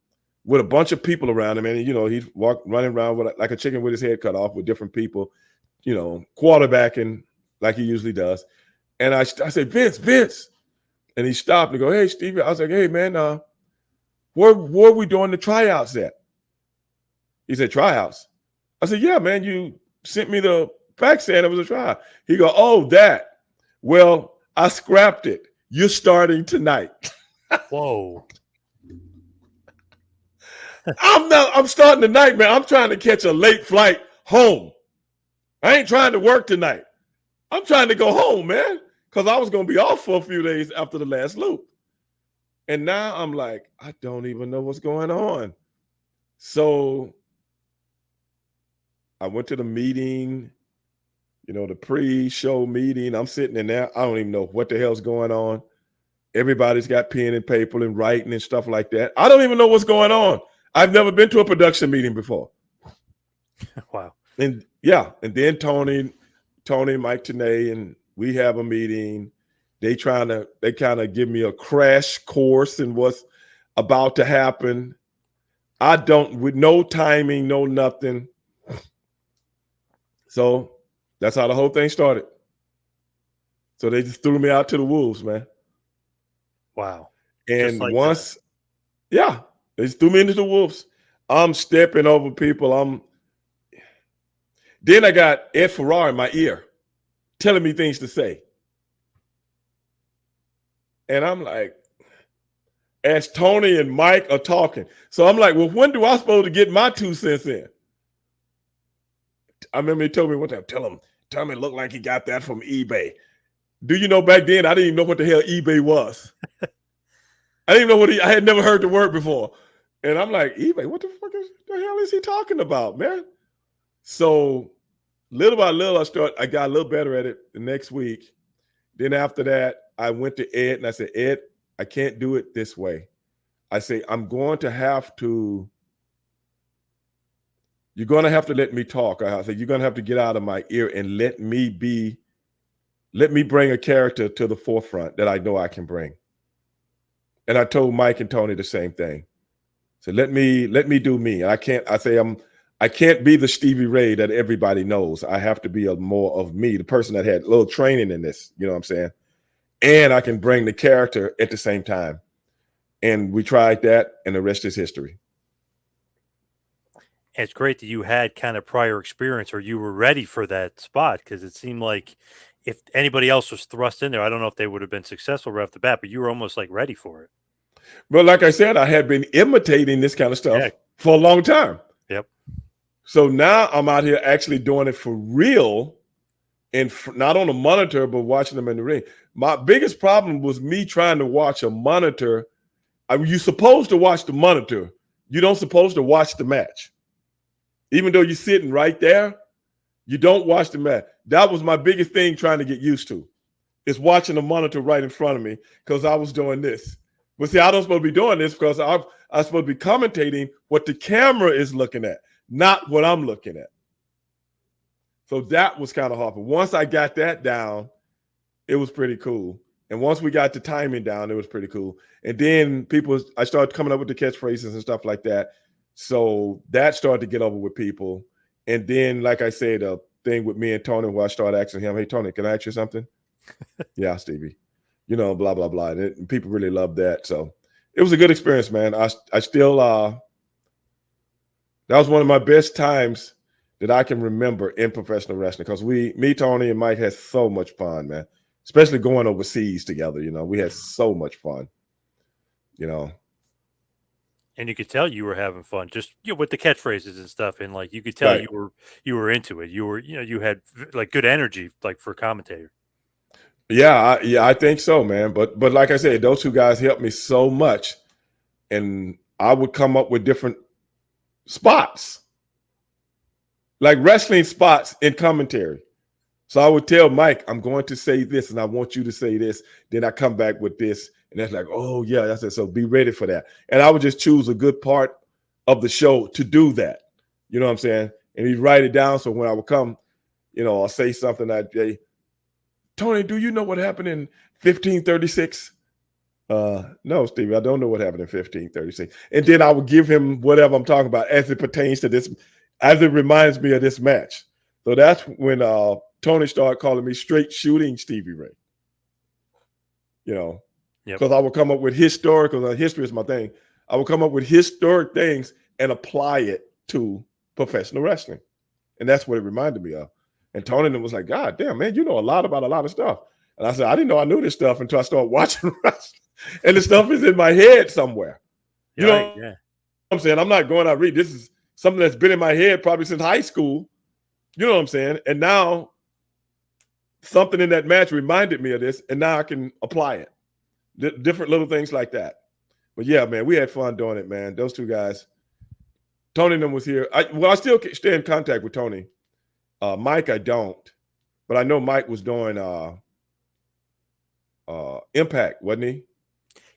with a bunch of people around him. And, you know, he's running around like a chicken with his head cut off with different people, you know, quarterbacking like he usually does. And I said, Vince. And he stopped and go, hey, Stevie. I was like, hey, man, where are we doing the tryouts at? He said, tryouts. I said, yeah, man, you sent me the fax saying it was a tryout. He go, oh, that. Well, I scrapped it. You're starting tonight. Whoa. I'm starting tonight, man. I'm trying to catch a late flight home. I ain't trying to work tonight. I'm trying to go home, man, because I was going to be off for a few days after the last loop. And now I'm like, I don't even know what's going on. So I went to the meeting, the pre-show meeting. I'm sitting in there. I don't even know what the hell's going on. Everybody's got pen and paper and writing and stuff like that. I don't even know what's going on. I've never been to a production meeting before. Wow. And yeah, and then Tony, Mike Tenay, and we have a meeting. They kind of give me a crash course in what's about to happen. With no timing, no nothing. So that's how the whole thing started. So they just threw me out to the wolves, man. Wow. And they just threw me into the wolves. I'm stepping over people. Then I got Ed Ferrara in my ear telling me things to say. And I'm like, as Tony and Mike are talking. So I'm like, well, when do I supposed to get my 2 cents in? I remember he told me one time, tell him it looked like he got that from eBay. Do you know back then, I didn't even know what the hell eBay was. I didn't even know I had never heard the word before. And I'm like, eBay, what the hell is he talking about, man? So little by little, I got a little better at it the next week. Then after that, I went to Ed and I said, Ed, I can't do it this way. I say, you're going to have to let me talk. I said, you're going to have to get out of my ear and let me bring a character to the forefront that I know I can bring. And I told Mike and Tony the same thing. So let me do me. I can't be the Stevie Ray that everybody knows. I have to be more of me, the person that had a little training in this, you know what I'm saying? And I can bring the character at the same time. And we tried that, and the rest is history. And it's great that you had kind of prior experience, or you were ready for that spot, because it seemed like if anybody else was thrust in there, I don't know if they would have been successful right off the bat, but you were almost like ready for it. But like I said, I had been imitating this kind of stuff for a long time. Yep. So now I'm out here actually doing it for real, and not on a monitor, but watching them in the ring. My biggest problem was me trying to watch a monitor. You're supposed to watch the monitor. You don't supposed to watch the match. Even though you're sitting right there, you don't watch the match. That was my biggest thing trying to get used to, is watching the monitor right in front of me, because I was doing this. But see, I don't supposed to be doing this because I'm supposed to be commentating what the camera is looking at, not what I'm looking at. So that was kind of hard. But once I got that down, it was pretty cool. And once we got the timing down, it was pretty cool. And then I started coming up with the catchphrases and stuff like that. So that started to get over with people. And then, like I said, a thing with me and Tony, where I started asking him, hey, Tony, can I ask you something? Yeah, Stevie. Blah, blah, blah. And people really loved that. So it was a good experience, man. I still, that was one of my best times that I can remember in professional wrestling, because me, Tony, and Mike had so much fun, man, especially going overseas together. We had so much fun, And you could tell you were having fun, just with the catchphrases and stuff, and like you could tell you were into it. You were, you had like good energy, like for a commentator. Yeah, I think so, man. But like I said, those 2 guys helped me so much, and I would come up with different spots, like wrestling spots in commentary. So I would tell Mike, I'm going to say this, and I want you to say this. Then I come back with this, and that's like, oh yeah, I said, so be ready for that. And I would just choose a good part of the show to do that. You know what I'm saying? And he'd write it down, so when I would come, I'll say something that day. Tony, do you know what happened in 1536? No, Stevie, I don't know what happened in 1536. And then I would give him whatever I'm talking about as it pertains to this, as it reminds me of this match. So that's when Tony started calling me straight shooting Stevie Ray. Because I would come up with historical, history is my thing. I would come up with historic things and apply it to professional wrestling. And that's what it reminded me of. And Tony was like, God damn, man, you know a lot about a lot of stuff. And I said, I didn't know I knew this stuff until I started watching wrestling. And the stuff is in my head somewhere. You know what I'm saying? I'm not going out read. This is something that's been in my head probably since high school. You know what I'm saying? And now something in that match reminded me of this, and now I can apply it. Different little things like that. But yeah, man, we had fun doing it, man. Those two guys. Tony and them was here. I still stay in contact with Tony. Mike, I don't. But I know Mike was doing Impact, wasn't he?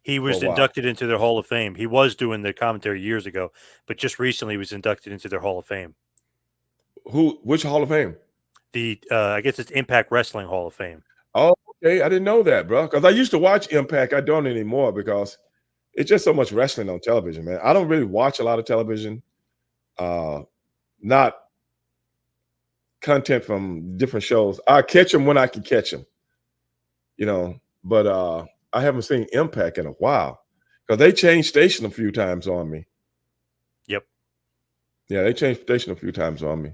He was inducted into their Hall of Fame. He was doing the commentary years ago, but just recently he was inducted into their Hall of Fame. Which Hall of Fame? I guess it's Impact Wrestling Hall of Fame. Oh, okay. I didn't know that, bro. Because I used to watch Impact. I don't anymore because it's just so much wrestling on television, man. I don't really watch a lot of television. Not content from different shows. I catch them when I can catch them, you know. But I haven't seen Impact in a while because they changed station a few times on me. Yep. Yeah, they changed station a few times on me.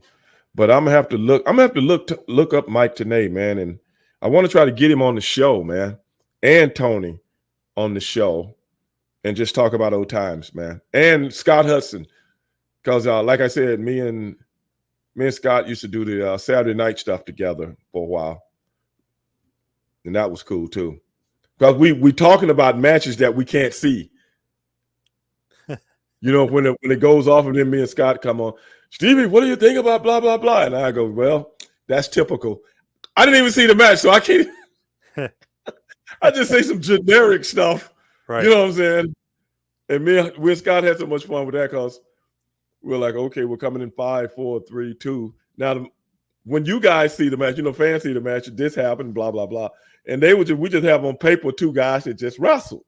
But I'm gonna have to look. I'm gonna have to look up Mike Tenay, man, and I want to try to get him on the show, man, and Tony on the show, and just talk about old times, man, and Scott Hudson, because like I said, me and Scott used to do the Saturday night stuff together for a while, and that was cool too, because we talking about matches that we can't see. You know, when it goes off, and then me and Scott come on. Stevie, what do you think about blah, blah, blah? And I go, well, that's typical. I didn't even see the match, so I can't. I just say some generic stuff. Right. You know what I'm saying? And me and Scott had so much fun with that because we're like, okay, we're coming in 5, 4, 3, 2. Now, when you guys see the match, you know, fans see the match, this happened, blah, blah, blah. And we just have on paper 2 guys that just wrestled.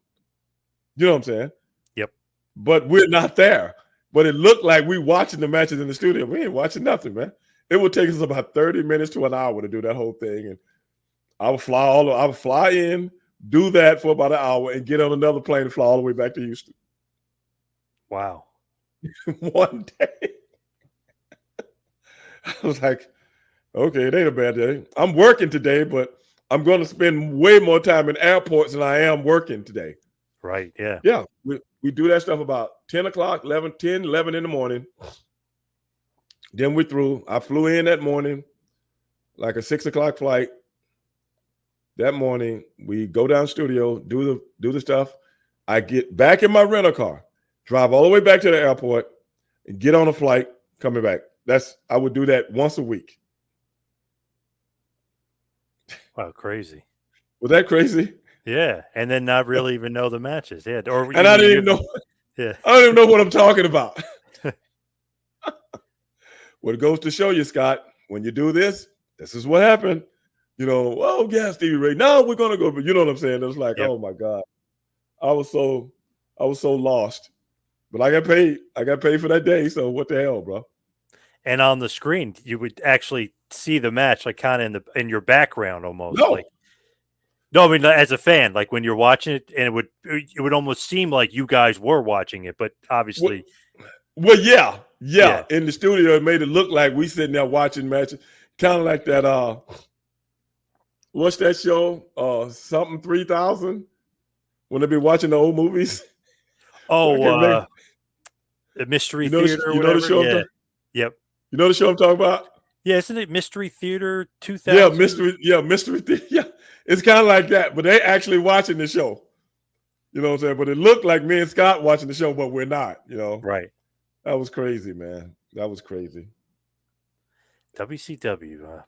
You know what I'm saying? Yep. But we're not there. But it looked like we watching the matches in the studio. We ain't watching nothing, man. It would take us about 30 minutes to an hour to do that whole thing. And I would fly in, do that for about an hour, and get on another plane and fly all the way back to Houston. Wow. One day. I was like, okay, it ain't a bad day. I'm working today, but I'm going to spend way more time in airports than I am working today. Right, yeah. Yeah, we do that stuff about 10 o'clock, 11 in the morning. Then we're through. I flew in that morning, like a 6 o'clock flight. That morning, we go down studio, do the stuff. I get back in my rental car, drive all the way back to the airport, and get on a flight coming back. I would do that once a week. Wow, crazy. Was that crazy? Yeah, and then not really even know the matches. Yeah, and I didn't even know. Yeah, I don't even know what I'm talking about. Well, it goes to show you, Scott, when you do this is what happened. You know, oh yeah, Stevie Ray. Now we're gonna go. But you know what I'm saying? It was like, oh my God, I was so lost. But I got paid. I got paid for that day. So what the hell, bro? And on the screen, you would actually see the match, like kind of in your background almost. No. Like, no, I mean, as a fan, like when you're watching it, and it would almost seem like you guys were watching it, but obviously, well, yeah. In the studio, it made it look like we sitting there watching matches, kind of like that. What's that show? Something 3000. When they be watching the old movies. Oh, the Mystery Theater. You know the show? Yeah. Yep. You know the show I'm talking about? Yeah, isn't it Mystery Theater 2000? Yeah, Mystery Theater. Yeah, it's kind of like that, but they actually watching the show. You know what I'm saying? But it looked like me and Scott watching the show, but we're not, you know? Right. That was crazy, man. That was crazy. WCW, man.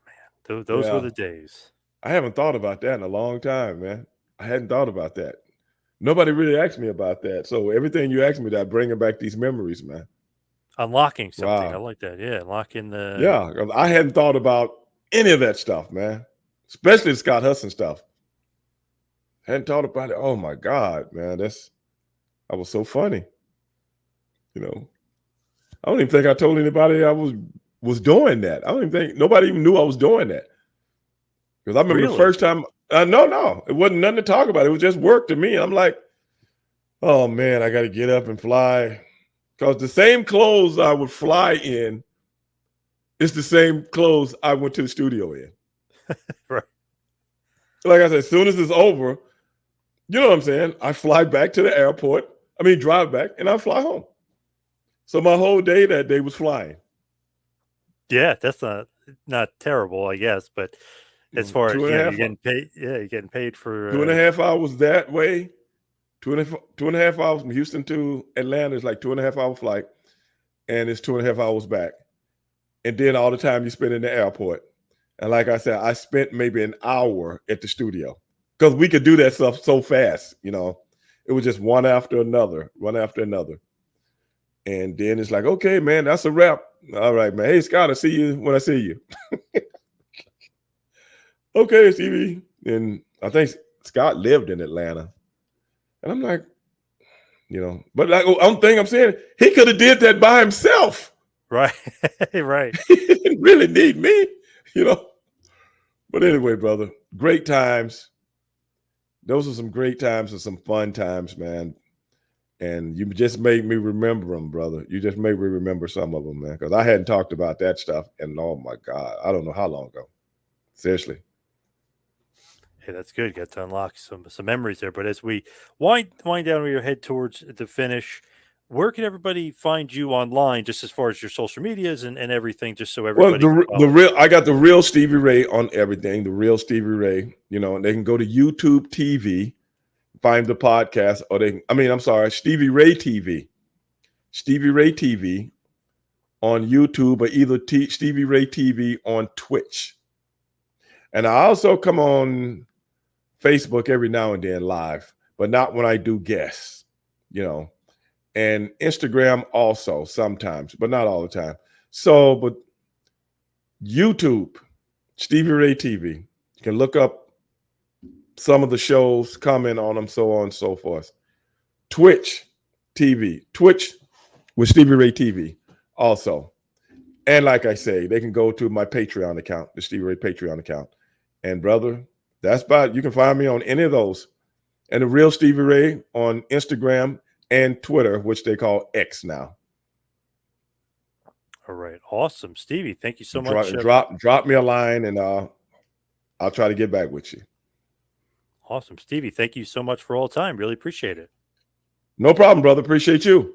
Those were the days. I haven't thought about that in a long time, man. I hadn't thought about that. Nobody really asked me about that. So everything you asked me, that bringing back these memories, man. Unlocking something. Wow. I like that. Yeah, unlocking the. Yeah, I hadn't thought about any of that stuff, man. Especially the Scott Hudson stuff. Hadn't thought about it. Oh my God, man. That was so funny. You know, I don't even think I told anybody I was doing that. I don't even think nobody even knew I was doing that. Because I remember the first time. No, it wasn't nothing to talk about. It was just work to me. I'm like, Oh man, I got to get up and fly because the same clothes I would fly in is the same clothes I went to the studio in. Right. Like I said, as soon as it's over, you know what I'm saying? I fly back to the airport. I mean, drive back and I fly home. So my whole day that day was flying. Yeah, that's not terrible, I guess, but as far Two as, and a you're half, getting paid, yeah, you're getting paid two and for, a half hours that way. Two and a half hours from Houston to Atlanta is like 2.5 hour flight, and it's 2.5 hours back. And then all the time you spend in the airport. And like I said, I spent maybe an hour at the studio because we could do that stuff so fast. It was just one after another, one after another. And then it's like, okay, man, that's a wrap. All right, man. Hey, Scott, I'll see you when I see you. Okay, Stevie. And I think Scott lived in Atlanta. And I'm like, but like one thing I'm saying, he could have did that by himself. right, right. He didn't really need me. But anyway, brother, great times. Those are some great times and some fun times, man. And you just made me remember them, brother. You just made me remember some of them, man, because I hadn't talked about that stuff. And oh my God, I don't know how long ago. Seriously. Hey, that's good. Got to unlock some memories there. But as we wind down, we head towards the finish. Where can everybody find you online, just as far as your social medias and everything, just so Well, everybody can the follow you? real I got the real Stevie Ray on everything. The real Stevie Ray. And they can go to YouTube TV, find the podcast, or I'm sorry, Stevie Ray TV. Stevie Ray TV on YouTube, or either Stevie Ray TV on Twitch. And I also come on Facebook every now and then live, but not when I do guests, and Instagram also sometimes, but not all the time. So, but YouTube, Stevie Ray TV, you can look up some of the shows, comment on them, so on and so forth. Twitch TV, Twitch with Stevie Ray TV also. And like I say, they can go to my Patreon account, the Stevie Ray Patreon account. And brother, that's about it. You can find me on any of those. And the real Stevie Ray on Instagram and Twitter, which they call X now. All right, awesome, Stevie. Thank you so much. Drop me a line, and I'll try to get back with you. Awesome, Stevie. Thank you so much for all the time. Really appreciate it. No problem, brother. Appreciate you.